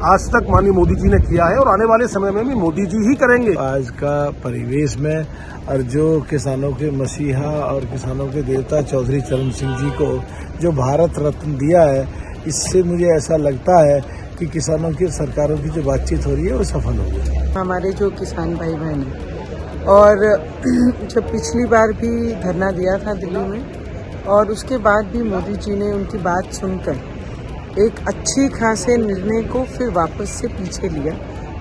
आज तक माननीय मोदी जी ने किया है और आने वाले समय में भी मोदी जी ही करेंगे। आज का परिवेश में और जो किसानों के मसीहा और किसानों के देवता चौधरी चरण सिंह जी को जो भारत रत्न दिया है, इससे मुझे ऐसा लगता है कि किसानों की सरकारों की जो बातचीत हो रही है वो सफल हो गई। हमारे जो किसान भाई बहन हैं, और जब पिछली बार भी धरना दिया था दिल्ली में, और उसके बाद भी मोदी जी ने उनकी बात सुनकर एक अच्छी खासे निर्णय को फिर वापस से पीछे लिया,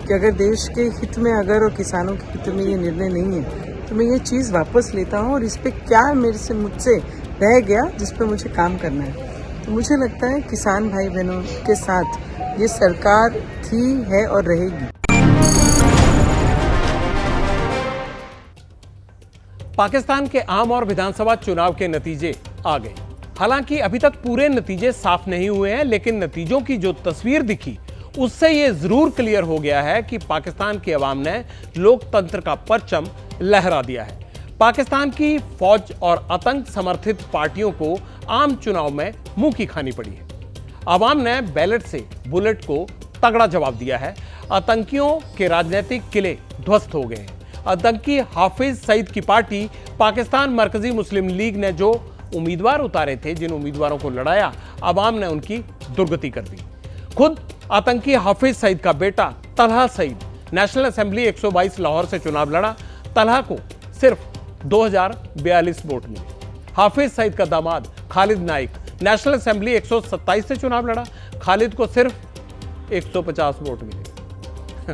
कि अगर देश के हित में अगर और किसानों के हित में ये निर्णय नहीं है तो मैं ये चीज़ वापस लेता हूँ और इस पर क्या मुझसे रह गया जिस पर मुझे काम करना है। तो मुझे लगता है किसान भाई बहनों के साथ ये सरकार थी, है और रहेगी। पाकिस्तान के आम और विधानसभा चुनाव के नतीजे आ गए। हालांकि अभी तक पूरे नतीजे साफ नहीं हुए हैं, लेकिन नतीजों की जो तस्वीर दिखी उससे ये जरूर क्लियर हो गया है कि पाकिस्तान की आवाम ने लोकतंत्र का परचम लहरा दिया है। पाकिस्तान की फौज और आतंक समर्थित पार्टियों को आम चुनाव में मुंह की खानी पड़ी है। आवाम ने बैलेट से बुलेट को तगड़ा जवाब दिया है। आतंकियों के राजनीतिक किले ध्वस्त हो गए हैं। आतंकी हाफिज सईद की पार्टी पाकिस्तान मरकजी मुस्लिम लीग ने जो उम्मीदवार उतारे थे, जिन उम्मीदवारों को लड़ाया, आवाम ने उनकी दुर्गति कर दी। खुद आतंकी हाफिज सईद का बेटा तलहा सईद नेशनल असेंबली 122 लाहौर से चुनाव लड़ा। तलहा को सिर्फ 2042 वोट मिले। हाफिज सईद का दामाद खालिद नाइक नेशनल असेंबली 127 से चुनाव लड़ा। खालिद को सिर्फ 150 वोट मिले।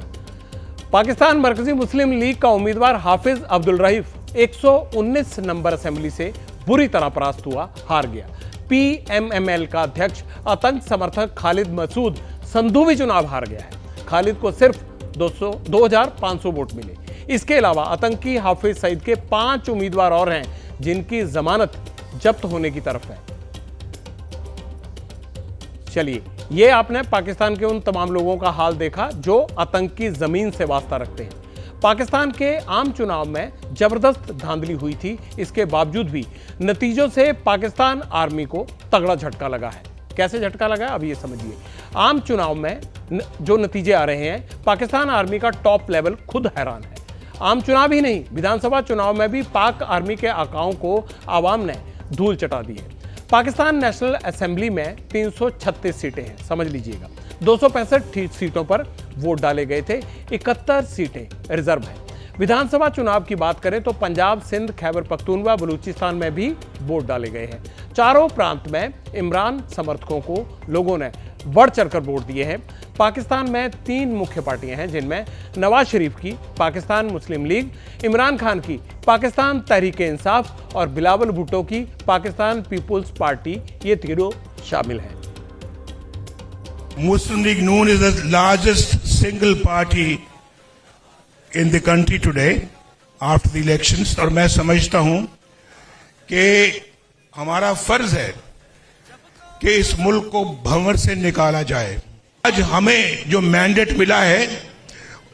पाकिस्तान मरकजी मुस्लिम लीग का उम्मीदवार हाफिज अब्दुल रहीफ 119 नंबर असेंबली से बुरी तरह परास्त हुआ, हार गया। PMML का अध्यक्ष आतंक समर्थक खालिद मसूद संधू भी चुनाव हार गया है। खालिद को सिर्फ 2500 वोट मिले। इसके अलावा आतंकी हाफिज सईद के 5 उम्मीदवार और हैं जिनकी जमानत जब्त होने की तरफ है। चलिए, ये आपने पाकिस्तान के उन तमाम लोगों का हाल देखा जो आतंकी जमीन से वास्ता रखते हैं। पाकिस्तान के आम चुनाव में जबरदस्त धांधली हुई थी। इसके बावजूद भी नतीजों से पाकिस्तान आर्मी को तगड़ा झटका लगा है। कैसे झटका लगा है, अब ये समझिए। आम चुनाव में जो नतीजे आ रहे हैं, पाकिस्तान आर्मी का टॉप लेवल खुद हैरान है। आम चुनाव ही नहीं, विधानसभा चुनाव में भी पाक आर्मी के आकाओं को आवाम ने धूल चटा दी है। पाकिस्तान नेशनल असेंबली में 336 सीटें हैं, समझ लीजिएगा। 265 सीटों पर वोट डाले गए थे, 71 सीटें रिजर्व हैं। विधानसभा चुनाव की बात करें तो पंजाब, सिंध, खैबर पख्तूनख्वा, बलूचिस्तान में भी वोट डाले गए हैं। चारों प्रांत में इमरान समर्थकों को लोगों ने बढ़ चढ़कर वोट दिए हैं। पाकिस्तान में 3 मुख्य पार्टियां हैं, जिनमें नवाज शरीफ की पाकिस्तान मुस्लिम लीग, इमरान खान की पाकिस्तान तहरीक इंसाफ और बिलावल भुट्टो की पाकिस्तान पीपुल्स पार्टी, ये तीनों शामिल हैं। Muslim League Noon is the largest single party in the country today after the elections, और मैं समझता हूं कि हमारा फर्ज है कि इस मुल्क को भंवर से निकाला जाए। आज हमें जो मैंडेट मिला है,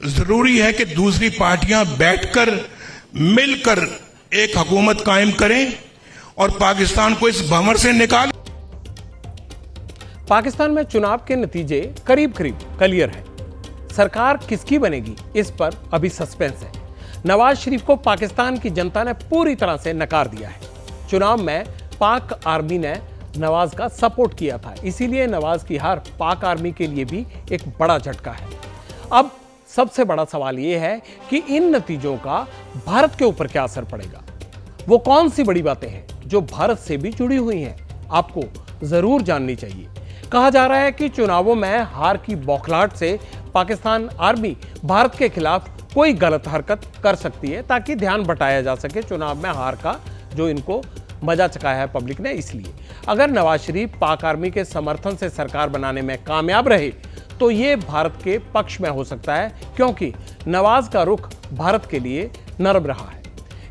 जरूरी है कि दूसरी पार्टियां बैठकर मिलकर एक हुकूमत कायम करें और पाकिस्तान को इस भंवर से निकालें। पाकिस्तान में चुनाव के नतीजे करीब करीब क्लियर है। सरकार किसकी बनेगी, इस पर अभी सस्पेंस है। नवाज शरीफ को पाकिस्तान की जनता ने पूरी तरह से नकार दिया है। चुनाव में पाक आर्मी ने नवाज का सपोर्ट किया था, इसीलिए नवाज की हार पाक आर्मी के लिए भी एक बड़ा झटका है। अब सबसे बड़ा सवाल यह है कि इन नतीजों का भारत के ऊपर क्या असर पड़ेगा। वो कौन सी बड़ी बातें हैं जो भारत से भी जुड़ी हुई हैं, आपको जरूर जाननी चाहिए। कहा जा रहा है कि चुनावों में हार की बौखलाहट से पाकिस्तान आर्मी भारत के खिलाफ कोई गलत हरकत कर सकती है, ताकि ध्यान बटाया जा सके चुनाव में हार का, जो इनको मजा चखाया है पब्लिक ने। इसलिए अगर नवाज शरीफ पाक आर्मी के समर्थन से सरकार बनाने में कामयाब रहे तो ये भारत के पक्ष में हो सकता है, क्योंकि नवाज का रुख भारत के लिए नरम रहा है।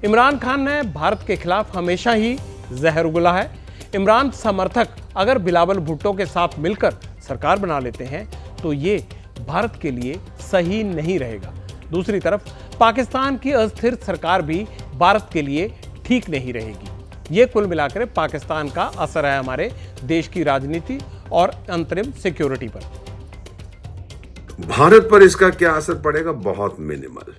इमरान खान ने भारत के खिलाफ हमेशा ही जहर उगला है। इमरान समर्थक अगर बिलावल भुट्टो के साथ मिलकर सरकार बना लेते हैं तो ये भारत के लिए सही नहीं रहेगा। दूसरी तरफ पाकिस्तान की अस्थिर सरकार भी भारत के लिए ठीक नहीं रहेगी। ये कुल मिलाकर पाकिस्तान का असर है हमारे देश की राजनीति और अंतरिम सिक्योरिटी पर। भारत पर इसका क्या असर पड़ेगा? बहुत मिनिमल,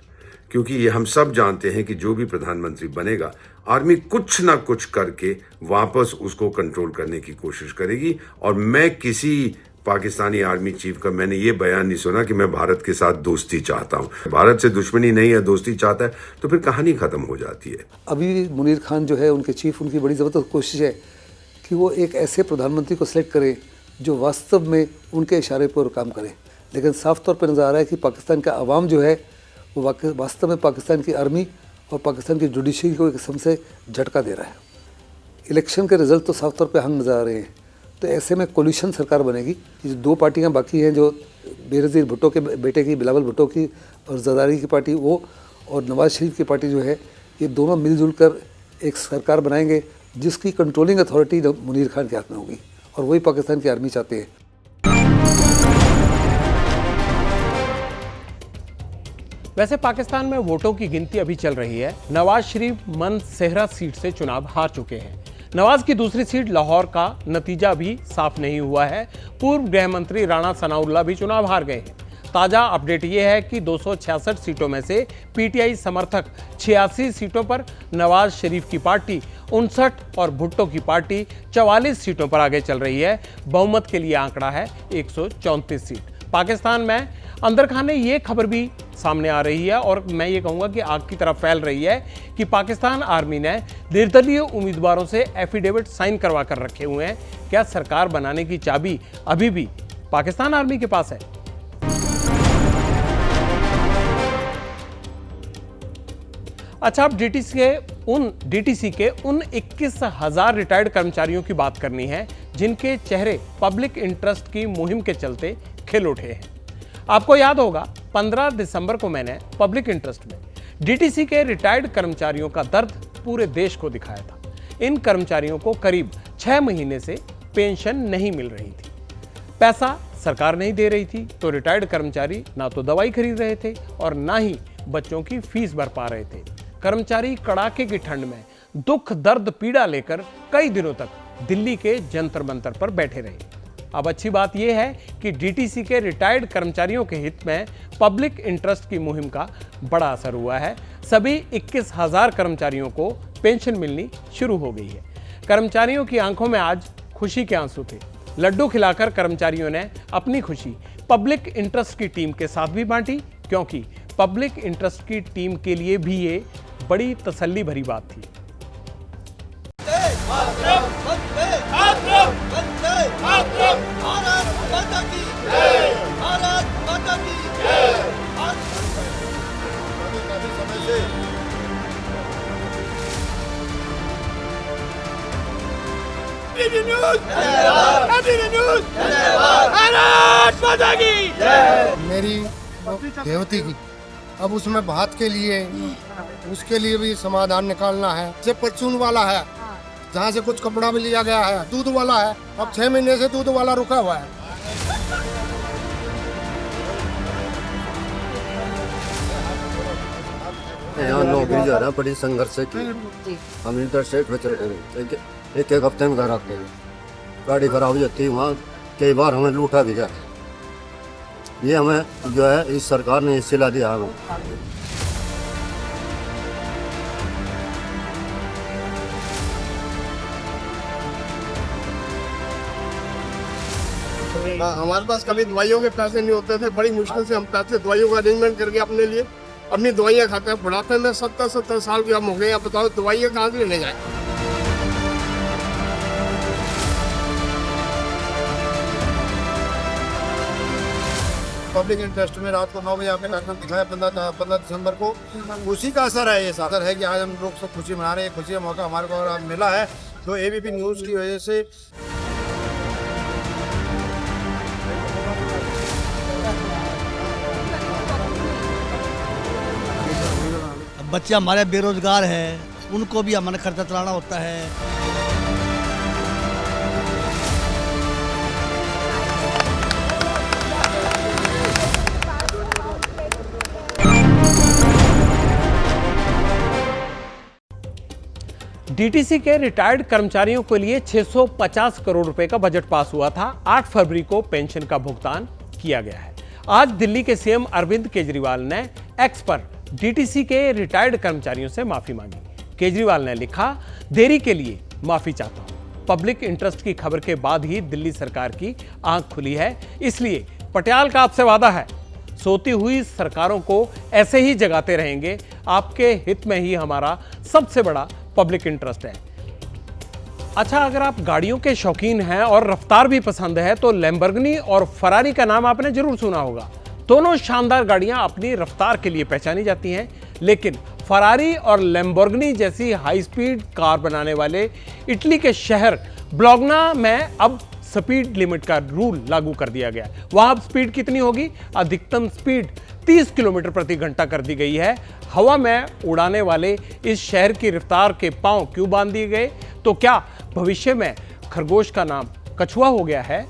क्योंकि ये हम सब जानते हैं कि जो भी प्रधानमंत्री बनेगा, आर्मी कुछ ना कुछ करके वापस उसको कंट्रोल करने की कोशिश करेगी। और मैं किसी पाकिस्तानी आर्मी चीफ का मैंने ये बयान नहीं सुना कि मैं भारत के साथ दोस्ती चाहता हूं। भारत से दुश्मनी नहीं है, दोस्ती चाहता है, तो फिर कहानी खत्म हो जाती है। अभी मुनीर खान जो है उनके चीफ, उनकी बड़ी ज़बरदस्त कोशिश है कि वो एक ऐसे प्रधानमंत्री को सिलेक्ट करें जो वास्तव में उनके इशारे पर काम करे। लेकिन साफ तौर पर नज़र आ रहा है कि पाकिस्तान का अवाम जो है वो वास्तव में पाकिस्तान की आर्मी और पाकिस्तान की जुडिशरी को एक किस्म से झटका दे रहा है। इलेक्शन के रिजल्ट तो साफ तौर पे हम नज़र आ रहे हैं, तो ऐसे में कोलिशन सरकार बनेगी। ये जो दो पार्टियां बाकी हैं, जो बेनज़ीर भुट्टो के बेटे की बिलावल भुट्टो की और जरदारी की पार्टी वो और नवाज शरीफ की पार्टी जो है, ये दोनों मिलजुल कर एक सरकार बनाएंगे जिसकी कंट्रोलिंग अथॉरिटी मुनीर खान के हाथ में होगी, और वही पाकिस्तान की आर्मी चाहते हैं। वैसे पाकिस्तान में वोटों की गिनती अभी चल रही है। नवाज शरीफ मन सेहरा सीट से चुनाव हार चुके हैं। नवाज की दूसरी सीट लाहौर का नतीजा भी साफ नहीं हुआ है। पूर्व गृह मंत्री राणा सनाउल्लाह भी चुनाव हार गए हैं। ताज़ा अपडेट ये है कि 266 सीटों में से पीटीआई समर्थक 86 सीटों पर, नवाज शरीफ की पार्टी 59 और भुट्टो की पार्टी 44 सीटों पर आगे चल रही है। बहुमत के लिए आंकड़ा है 134 सीट। पाकिस्तान में अंदर खाने ये खबर भी सामने आ रही है, और मैं ये कहूँगा कि आग की तरफ फैल रही है, कि पाकिस्तान आर्मी ने निर्दलीय उम्मीदवारों से एफिडेविट साइन करवा कर रखे हुए हैं। क्या सरकार बनाने की चाबी अभी भी पाकिस्तान आर्मी के पास है? अच्छा, अब डीटीसी के उन 21,000 रिटायर्ड कर्मचारियों की बात करनी है जिनके चेहरे पब्लिक इंटरेस्ट की मुहिम के चलते खिल उठे हैं। आपको याद होगा 15 दिसंबर को मैंने पब्लिक इंटरेस्ट में डीटीसी के रिटायर्ड कर्मचारियों का दर्द पूरे देश को दिखाया था। इन कर्मचारियों को करीब 6 महीने से पेंशन नहीं मिल रही थी, पैसा सरकार नहीं दे रही थी, तो रिटायर्ड कर्मचारी ना तो दवाई खरीद रहे थे और ना ही बच्चों की फीस भर पा रहे थे। कर्मचारी कड़ाके की ठंड में दुख दर्द पीड़ा लेकर कई दिनों तक दिल्ली के जंतर मंतर पर बैठे रहे। अब अच्छी बात यह है कि डीटीसी के रिटायर्ड कर्मचारियों के हित में पब्लिक इंटरेस्ट की मुहिम का बड़ा असर हुआ है। सभी 21,000 कर्मचारियों को पेंशन मिलनी शुरू हो गई है। कर्मचारियों की आंखों में आज खुशी के आंसू थे। लड्डू खिलाकर कर्मचारियों ने अपनी खुशी पब्लिक इंटरेस्ट की टीम के साथ भी बांटी, क्योंकि पब्लिक इंटरेस्ट की टीम के लिए भी ये बड़ी तसल्ली भरी बात थी। मेरी देवती की, अब उसमें भात के लिए उसके लिए भी समाधान निकालना है। से परचून वाला है, जहाँ से कुछ कपड़ा भी लिया गया है, दूध वाला है, अब 6 महीने से दूध वाला रुका हुआ है। यहाँ नौकरी जो है ना बड़ी संघर्ष की, हम इंटरस्टेट में चले गए, एक हफ्ते में घर आते हैं, गाड़ी खराब हो जाती है, वहाँ कई बार हमें लूटा भी जाए। ये हमें जो है इस सरकार ने सिला दिया हमें। हमारे पास कभी दवाइयों के पैसे नहीं होते थे, बड़ी मुश्किल से हम पैसे दवाइयों का अरेंजमेंट करके अपने लिए अपनी दवाइयाँ खाते हैं। बुढ़ापे में 70 साल के हम हो गए, आप बताओ दवाइयाँ कहाँ से लेने जाए। पब्लिक इंटरेस्ट में रात को 9 बजे आपने कार्यक्रम दिखाया 15 दिसंबर को, उसी का असर है। ये असर है कि आज हम लोग सब खुशी मना रहे हैं। खुशी का मौका हमारे को आज मिला है, तो एबीपी न्यूज़ की वजह से। बच्चे हमारे बेरोजगार हैं, उनको भी हमारे खर्चा चलाना होता है। डीटीसी के रिटायर्ड कर्मचारियों के लिए 650 करोड़ रुपए का बजट पास हुआ था। 8 फरवरी को पेंशन का भुगतान किया गया है। आज दिल्ली के सीएम अरविंद केजरीवाल ने एक्स पर डीटीसी के रिटायर्ड कर्मचारियों से माफी मांगी। केजरीवाल ने लिखा, देरी के लिए माफी चाहता हूं। पब्लिक इंटरेस्ट की खबर के बाद ही दिल्ली सरकार की आंख खुली है, इसलिए पटियाल का आपसे वादा है, सोती हुई सरकारों को ऐसे ही जगाते रहेंगे। आपके हित में ही हमारा सबसे बड़ा पब्लिक इंटरेस्ट है। अच्छा, अगर आप गाड़ियों के शौकीन हैं और रफ्तार भी पसंद है तो लैम्बोर्गिनी और फरारी का नाम आपने जरूर सुना होगा। दोनों शानदार गाड़ियां अपनी रफ्तार के लिए पहचानी जाती हैं, लेकिन फरारी और लैम्बोर्गिनी जैसी हाई स्पीड कार बनाने वाले इटली के शहर ब्लोग्ना में अब स्पीड लिमिट का रूल लागू कर दिया गया। वहां अब स्पीड कितनी होगी? अधिकतम स्पीड 30 किलोमीटर प्रति घंटा कर दी गई है। हवा में उड़ाने वाले इस शहर की रफ्तार के पांव क्यों बांध दिए गए? तो क्या भविष्य में खरगोश का नाम कछुआ हो गया है?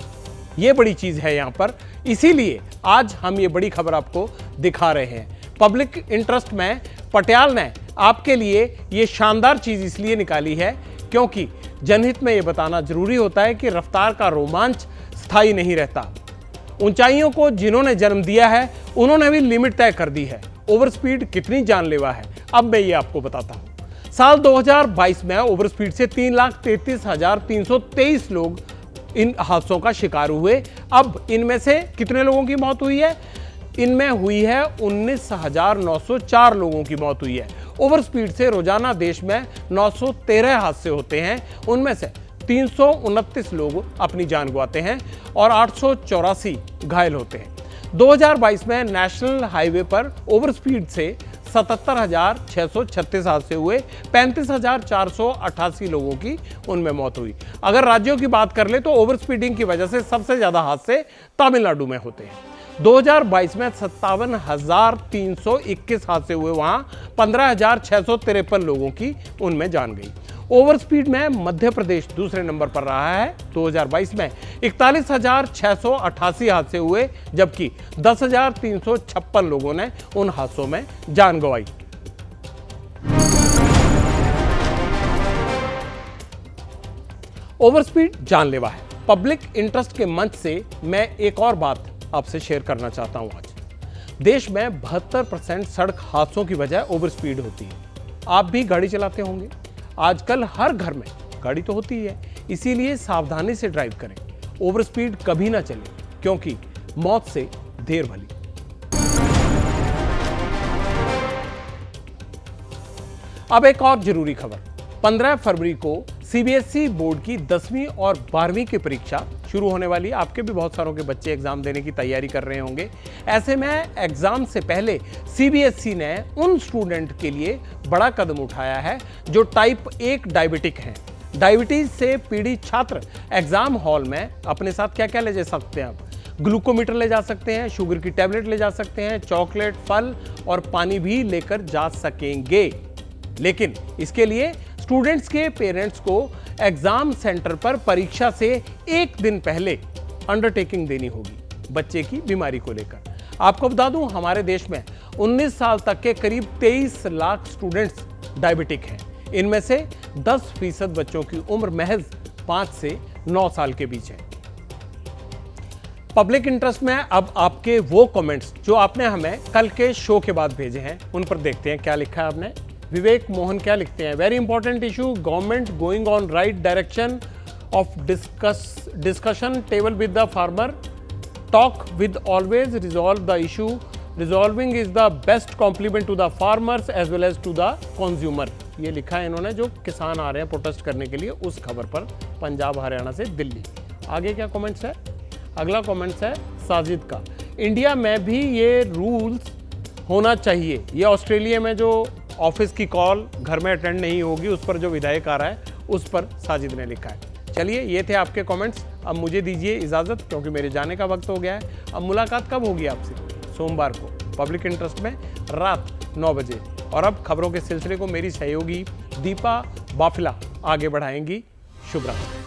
ये बड़ी चीज है यहाँ पर, इसीलिए आज हम ये बड़ी खबर आपको दिखा रहे हैं। पब्लिक इंटरेस्ट में पटियाल ने आपके लिए ये शानदार चीज इसलिए निकाली है क्योंकि जनहित में ये बताना जरूरी होता है कि रफ्तार का रोमांच स्थायी नहीं रहता। ऊंचाइयों को जिन्होंने जन्म दिया है उन्होंने भी लिमिट तय कर दी है। ओवर स्पीड कितनी जानलेवा है, अब मैं ये आपको बताता हूं। साल 2022 में ओवर स्पीड से 3,33,323 लोग इन हादसों का शिकार हुए। अब इनमें से कितने लोगों की मौत हुई है? इनमें हुई है 19,904 लोगों की मौत हुई है। ओवर स्पीड से रोजाना देश में 913 हादसे होते हैं, उनमें से 329 लोग अपनी जान गंवाते हैं और 884 घायल होते हैं। 2022 में नेशनल हाईवे पर ओवर स्पीड से 77,636 हादसे हुए, 35,488 लोगों की उनमें मौत हुई। अगर राज्यों की बात कर ले तो ओवर स्पीडिंग की वजह से सबसे ज्यादा हादसे तमिलनाडु में होते हैं। 2022 में 57,321 हादसे हुए, वहां 15,653 लोगों की उनमें जान गई। ओवर स्पीड में मध्य प्रदेश दूसरे नंबर पर रहा है। 2022 में 41,688 हादसे हुए, जबकि 10,356 लोगों ने उन हादसों में जान गंवाई। ओवर स्पीड जानलेवा है। पब्लिक इंटरेस्ट के मंच से मैं एक और बात आपसे शेयर करना चाहता हूं। आज देश में 72% सड़क हादसों की वजह ओवर स्पीड होती है। आप भी गाड़ी चलाते होंगे, आजकल हर घर में गाड़ी तो होती है, इसीलिए सावधानी से ड्राइव करें। ओवर स्पीड कभी ना चले क्योंकि मौत से देर भली। अब एक और जरूरी खबर। 15 फरवरी को सीबीएसई बोर्ड की 10वीं और 12वीं की परीक्षा शुरू होने वाली। आपके भी बहुत सारों के बच्चे एग्जाम देने की तैयारी कर रहे होंगे। ऐसे में एग्जाम से पहले सीबीएसई ने उन स्टूडेंट के लिए बड़ा कदम उठाया है जो टाइप 1 डायबिटिक हैं। डायबिटीज से पीड़ित छात्र एग्जाम हॉल में अपने साथ क्या क्या ले जा सकते हैं? आप ग्लूकोमीटर ले जा सकते हैं, शुगर की टैबलेट ले जा सकते हैं, चॉकलेट, फल और पानी भी लेकर जा सकेंगे। लेकिन इसके लिए स्टूडेंट्स के पेरेंट्स को एग्जाम सेंटर पर परीक्षा से एक दिन पहले अंडरटेकिंग देनी होगी बच्चे की बीमारी को लेकर। आपको बता दूं, हमारे देश में 19 साल तक के करीब 23 लाख स्टूडेंट्स डायबिटिक हैं। इनमें से 10% बच्चों की उम्र महज 5 से 9 साल के बीच है। पब्लिक इंटरेस्ट में अब आपके वो कमेंट्स जो आपने हमें कल के शो के बाद भेजे हैं, उन पर देखते हैं क्या लिखा है आपने। विवेक मोहन क्या लिखते हैं? Very important issue, government going on right direction of discussion table with the farmer, talk with always resolve the issue, resolving is the best compliment to the farmers as well as to the consumer. ये लिखा है इन्होंने जो किसान आ रहे हैं protest करने के लिए उस खबर पर, पंजाब हरियाणा से दिल्ली। आगे क्या कमेंट्स है? अगला कमेंट्स है साजिद का, इंडिया में भी ये रूल्स होना चाहिए। ये ऑस्ट्रेलिया में जो ऑफिस की कॉल घर में अटेंड नहीं होगी उस पर जो विधायक आ रहा है उस पर साजिद ने लिखा है। चलिए, ये थे आपके कमेंट्स। अब मुझे दीजिए इजाज़त क्योंकि मेरे जाने का वक्त हो गया है। अब मुलाकात कब होगी आपसे? सोमवार को पब्लिक इंटरेस्ट में रात 9 बजे। और अब खबरों के सिलसिले को मेरी सहयोगी दीपा बाफिला आगे बढ़ाएंगी। शुभ रात्रि।